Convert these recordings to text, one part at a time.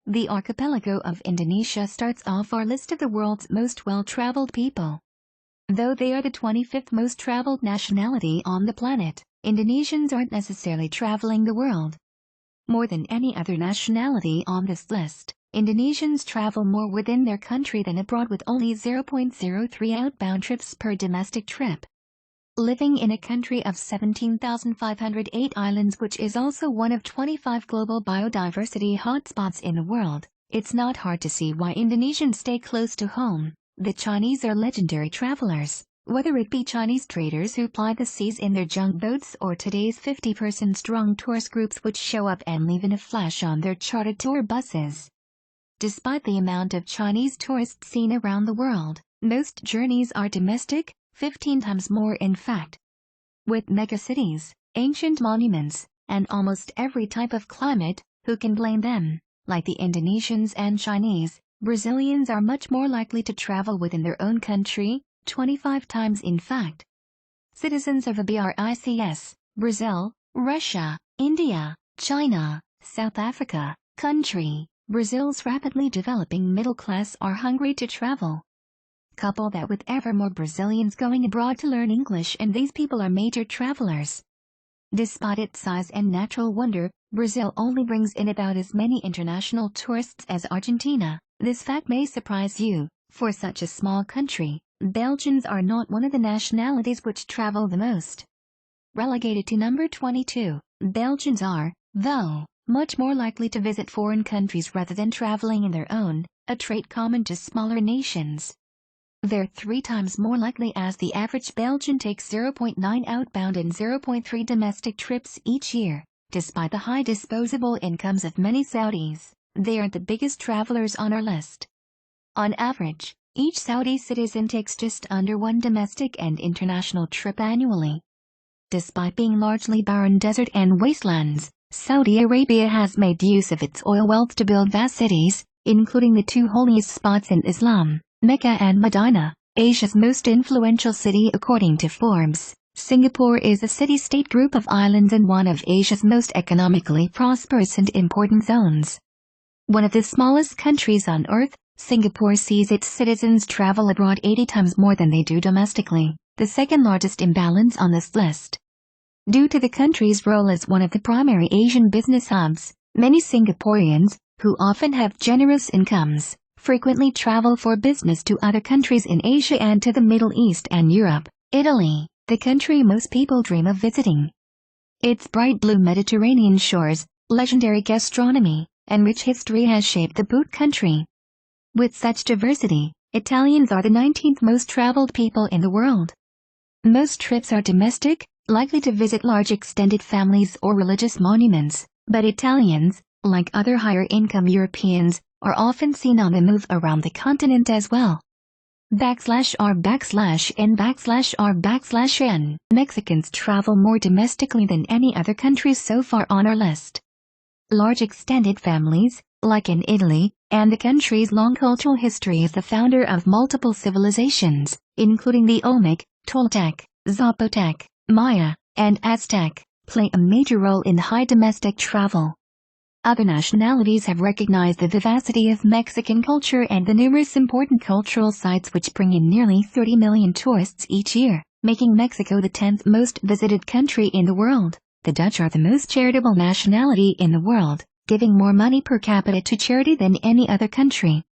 The archipelago of Indonesia starts off our list of the world's most well-traveled people. Though they are the 25th most traveled nationality on the planet, Indonesians aren't necessarily traveling the world. More than any other nationality on this list, Indonesians travel more within their country than abroad, with only 0.03 outbound trips per domestic trip. Living in a country of 17,508 islands, which is also one of 25 global biodiversity hotspots in the world, it's not hard to see why Indonesians stay close to home. The Chinese are legendary travelers, whether it be Chinese traders who ply the seas in their junk boats or today's 50-person strong tourist groups which show up and leave in a flash on their chartered tour buses. Despite the amount of Chinese tourists seen around the world, most journeys are domestic, 15 times more in fact. With megacities, ancient monuments, and almost every type of climate, who can blame them? Like the Indonesians and Chinese, Brazilians are much more likely to travel within their own country, 25 times in fact. Citizens of the BRICS, Brazil, Russia, India, China, South Africa, country, Brazil's rapidly developing middle class are hungry to travel. Couple that with ever more Brazilians going abroad to learn English, and these people are major travelers. Despite its size and natural wonder, Brazil only brings in about as many international tourists as Argentina. This fact may surprise you. For such a small country, Belgians are not one of the nationalities which travel the most. Relegated to number 22, Belgians are, though, much more likely to visit foreign countries rather than traveling in their own, a trait common to smaller nations. They're 3 times more likely, as the average Belgian takes 0.9 outbound and 0.3 domestic trips each year. Despite the high disposable incomes of many Saudis, they are the biggest travelers on our list. On average, each Saudi citizen takes just under 1 domestic and international trip annually. Despite being largely barren desert and wastelands, Saudi Arabia has made use of its oil wealth to build vast cities, including the 2 holiest spots in Islam, Mecca and Medina. Asia's most influential city according to Forbes, Singapore is a city-state group of islands and one of Asia's most economically prosperous and important zones. One of the smallest countries on Earth, Singapore sees its citizens travel abroad 80 times more than they do domestically, the second largest imbalance on this list. Due to the country's role as one of the primary Asian business hubs, many Singaporeans, who often have generous incomes, frequently travel for business to other countries in Asia and to the Middle East and Europe. Italy, the country most people dream of visiting. Its bright blue Mediterranean shores, legendary gastronomy, and rich history has shaped the boot country. With such diversity, Italians are the 19th most traveled people in the world. Most trips are domestic, likely to visit large extended families or religious monuments, but Italians, like other higher-income Europeans, are often seen on the move around the continent as well. /r/n/r/n. Mexicans travel more domestically than any other country so far on our list. Large extended families, like in Italy, and the country's long cultural history is the founder of multiple civilizations, including the Olmec, Toltec, Zapotec, Maya, and Aztec, play a major role in high domestic travel. Other nationalities have recognized the vivacity of Mexican culture and the numerous important cultural sites which bring in nearly 30 million tourists each year, making Mexico the 10th most visited country in the world. The Dutch are the most charitable nationality in the world, giving more money per capita to charity than any other country.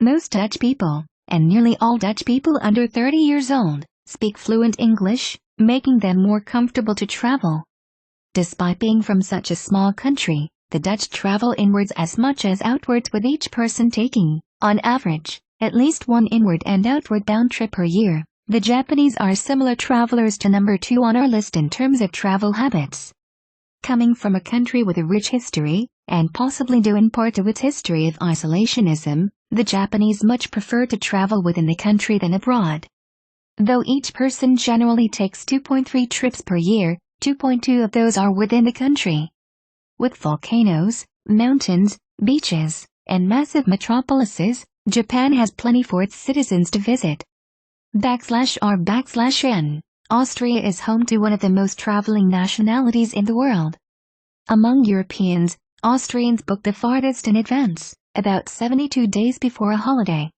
Most Dutch people, and nearly all Dutch people under 30 years old, speak fluent English, making them more comfortable to travel. Despite being from such a small country, the Dutch travel inwards as much as outwards, with each person taking, on average, at least 1 inward and outward bound trip per year. The Japanese are similar travelers to number 2 on our list in terms of travel habits. Coming from a country with a rich history, and possibly due in part to its history of isolationism, the Japanese much prefer to travel within the country than abroad. Though each person generally takes 2.3 trips per year, 2.2 of those are within the country. With volcanoes, mountains, beaches, and massive metropolises, Japan has plenty for its citizens to visit. /r/n. Austria is home to one of the most traveling nationalities in the world. Among Europeans, Austrians book the farthest in advance, about 72 days before a holiday.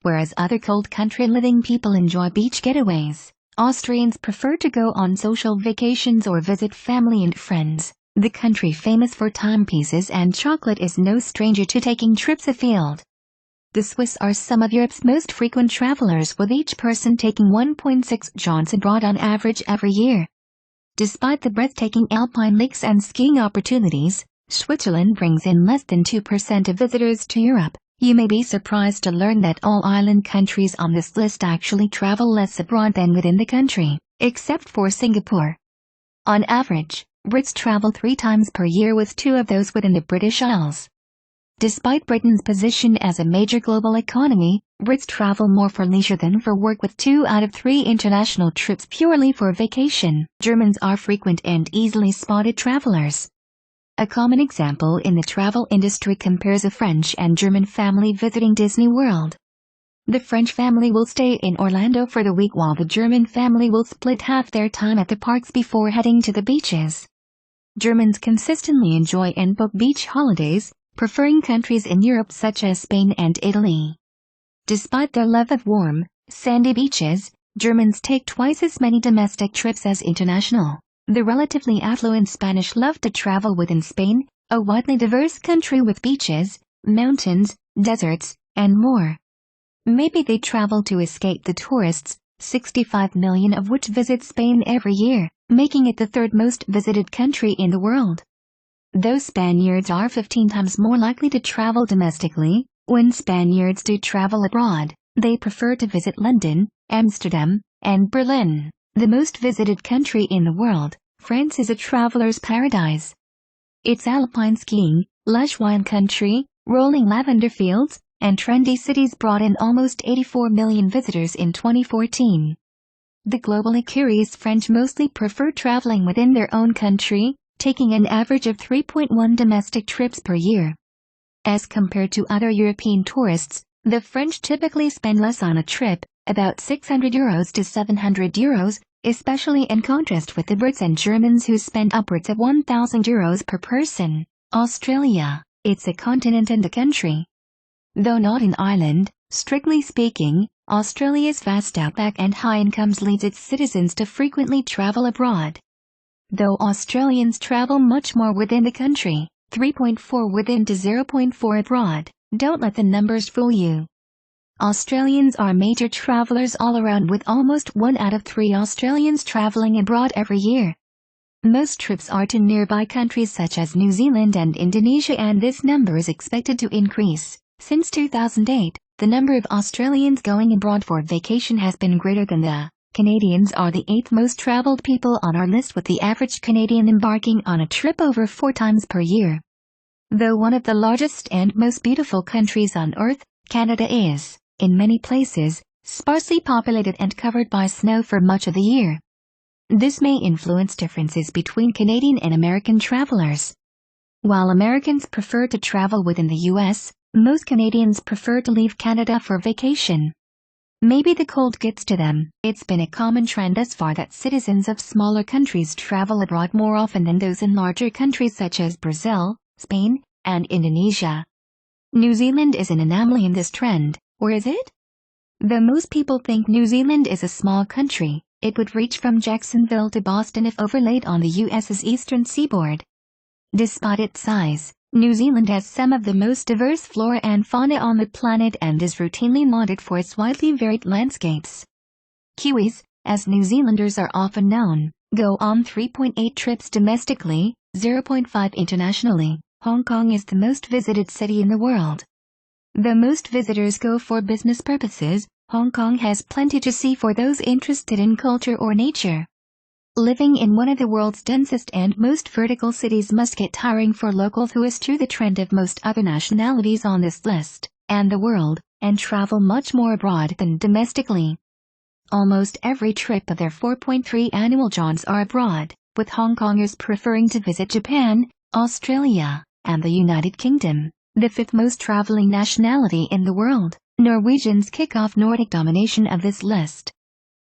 Whereas other cold country living people enjoy beach getaways, Austrians prefer to go on social vacations or visit family and friends. The country famous for timepieces and chocolate is no stranger to taking trips afield. The Swiss are some of Europe's most frequent travelers, with each person taking 1.6 jaunts abroad on average every year. Despite the breathtaking alpine lakes and skiing opportunities, Switzerland brings in less than 2% of visitors to Europe. You may be surprised to learn that all island countries on this list actually travel less abroad than within the country, except for Singapore. On average, Brits travel 3 times per year, with 2 of those within the British Isles. Despite Britain's position as a major global economy, Brits travel more for leisure than for work, with 2 out of 3 international trips purely for vacation. Germans are frequent and easily spotted travelers. A common example in the travel industry compares a French and German family visiting Disney World. The French family will stay in Orlando for the week, while the German family will split half their time at the parks before heading to the beaches. Germans consistently enjoy and book beach holidays, preferring countries in Europe such as Spain and Italy. Despite their love of warm, sandy beaches, Germans take twice as many domestic trips as international. The relatively affluent Spanish love to travel within Spain, a widely diverse country with beaches, mountains, deserts, and more. Maybe they travel to escape the tourists, 65 million of which visit Spain every year, making it the 3rd most visited country in the world. Though Spaniards are 15 times more likely to travel domestically, when Spaniards do travel abroad, they prefer to visit London, Amsterdam, and Berlin. The most visited country in the world, France is a traveler's paradise. Its alpine skiing, lush wine country, rolling lavender fields, and trendy cities brought in almost 84 million visitors in 2014. The globally curious French mostly prefer traveling within their own country, taking an average of 3.1 domestic trips per year. As compared to other European tourists, the French typically spend less on a trip, about €600 to €700, especially in contrast with the Brits and Germans, who spend upwards of €1,000 per person. Australia, it's a continent and a country. Though not an island, strictly speaking, Australia's vast outback and high incomes leads its citizens to frequently travel abroad. Though Australians travel much more within the country, 3.4 within to 0.4 abroad, don't let the numbers fool you. Australians are major travelers all around, with almost 1 out of 3 Australians traveling abroad every year. Most trips are to nearby countries such as New Zealand and Indonesia, and this number is expected to increase. Since 2008, the number of Australians going abroad for vacation has been greater than the Canadians are the 8th most traveled people on our list, with the average Canadian embarking on a trip over 4 times per year. Though one of the largest and most beautiful countries on Earth, Canada is, in many places, sparsely populated and covered by snow for much of the year. This may influence differences between Canadian and American travelers. While Americans prefer to travel within the U.S., most Canadians prefer to leave Canada for vacation. Maybe the cold gets to them. It's been a common trend thus far that citizens of smaller countries travel abroad more often than those in larger countries such as Brazil, Spain, and Indonesia. New Zealand is an anomaly in this trend, or is it? Though most people think New Zealand is a small country, it would reach from Jacksonville to Boston if overlaid on the U.S.'s eastern seaboard. Despite its size, New Zealand has some of the most diverse flora and fauna on the planet and is routinely lauded for its widely varied landscapes. Kiwis, as New Zealanders are often known, go on 3.8 trips domestically, 0.5 internationally. Hong Kong is the most visited city in the world. Though most visitors go for business purposes, Hong Kong has plenty to see for those interested in culture or nature. Living in one of the world's densest and most vertical cities must get tiring for locals who eschew the trend of most other nationalities on this list, and the world, and travel much more abroad than domestically. Almost every trip of their 4.3 annual jaunts are abroad, with Hong Kongers preferring to visit Japan, Australia, and the United Kingdom, the 5th most traveling nationality in the world. Norwegians kick off Nordic domination of this list.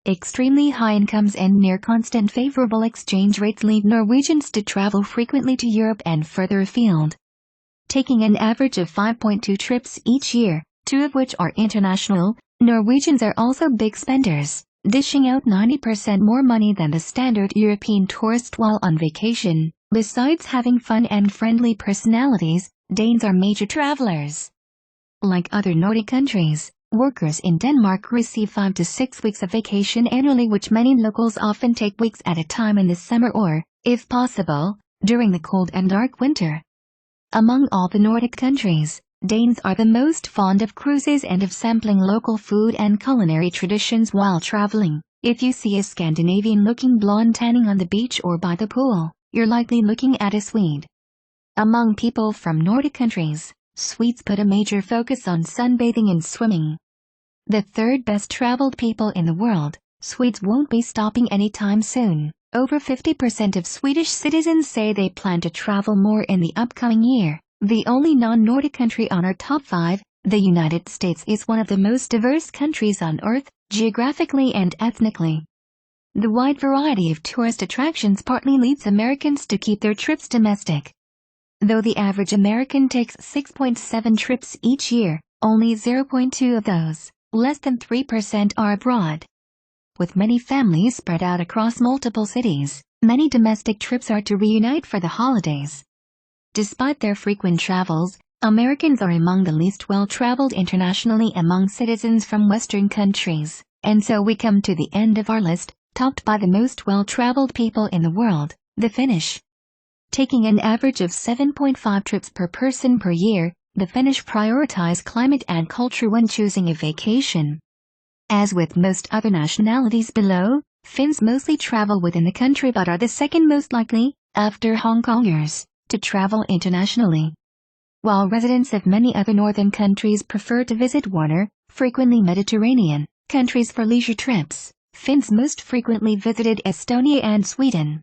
Extremely high incomes and near-constant favorable exchange rates lead Norwegians to travel frequently to Europe and further afield. taking an average of 5.2 trips each year, 2 of which are international. Norwegians are also big spenders, dishing out 90% more money than the standard European tourist while on vacation. Besides having fun and friendly personalities, Danes are major travelers. Like other Nordic countries, workers in Denmark receive 5 to 6 weeks of vacation annually, which many locals often take weeks at a time in the summer or, if possible, during the cold and dark winter. Among all the Nordic countries, Danes are the most fond of cruises and of sampling local food and culinary traditions while traveling. If you see a Scandinavian-looking blonde tanning on the beach or by the pool, you're likely looking at a Swede. Among people from Nordic countries, Swedes put a major focus on sunbathing and swimming. The third best traveled people in the world, Swedes won't be stopping anytime soon. Over 50% of Swedish citizens say they plan to travel more in the upcoming year. The only non-Nordic country on our top 5, the United States, is one of the most diverse countries on Earth, geographically and ethnically. The wide variety of tourist attractions partly leads Americans to keep their trips domestic. Though the average American takes 6.7 trips each year, only 0.2 of those, less than 3%, are abroad. With many families spread out across multiple cities, many domestic trips are to reunite for the holidays. Despite their frequent travels, Americans are among the least well-traveled internationally among citizens from Western countries, and so we come to the end of our list, topped by the most well-traveled people in the world, the Finnish. Taking an average of 7.5 trips per person per year, the Finnish prioritize climate and culture when choosing a vacation. As with most other nationalities below, Finns mostly travel within the country but are the second most likely, after Hong Kongers, to travel internationally. While residents of many other northern countries prefer to visit warmer, frequently Mediterranean, countries for leisure trips, Finns most frequently visited Estonia and Sweden.